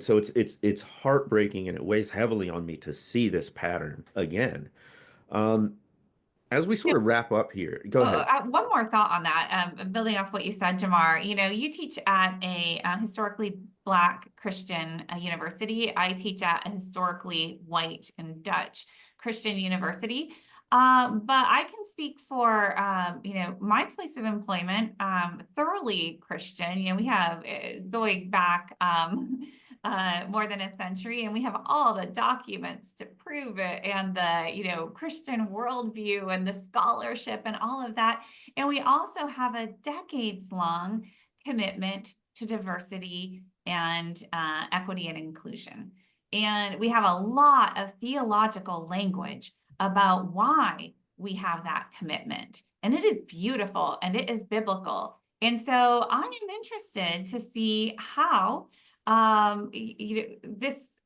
So it's heartbreaking, and it weighs heavily on me to see this pattern again. Um, as we sort of wrap up here, go ahead. One more thought on that, building off what you said, Jamar. You know, you teach at a historically Black Christian university. I teach at a historically white and Dutch Christian university. But I can speak for, you know, my place of employment, thoroughly Christian. You know, we have going back more than a century, and we have all the documents to prove it, and the, you know, Christian worldview and the scholarship and all of that. And we also have a decades-long commitment to diversity and equity and inclusion. And we have a lot of theological language about why we have that commitment. And it is beautiful and it is biblical. And so I am interested to see how this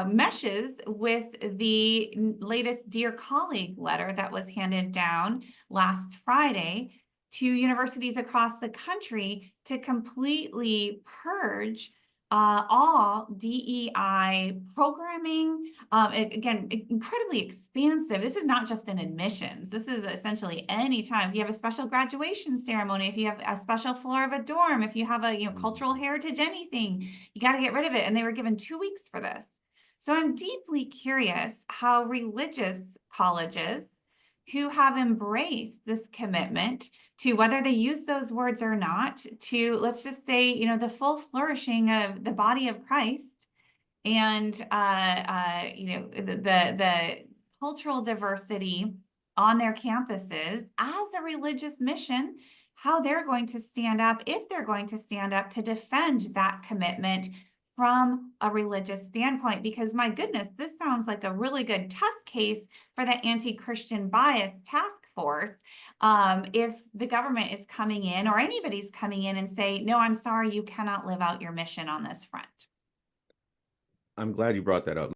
meshes with the latest Dear Colleague letter that was handed down last Friday to universities across the country to completely purge all DEI programming. Again, incredibly expansive. This is not just in admissions. This is essentially any time. If you have a special graduation ceremony, if you have a special floor of a dorm, if you have a, you know, cultural heritage, anything, you got to get rid of it. And they were given 2 weeks for this. So I'm deeply curious how religious colleges who have embraced this commitment to, whether they use those words or not, to, let's just say, you know, the full flourishing of the body of Christ and you know, the cultural diversity on their campuses as a religious mission, how they're going to stand up, if they're going to stand up to defend that commitment from a religious standpoint. Because my goodness, this sounds like a really good test case for the anti-Christian bias task force. If the government is coming in, or anybody's coming in and say, no, I'm sorry, you cannot live out your mission on this front. I'm glad you brought that up.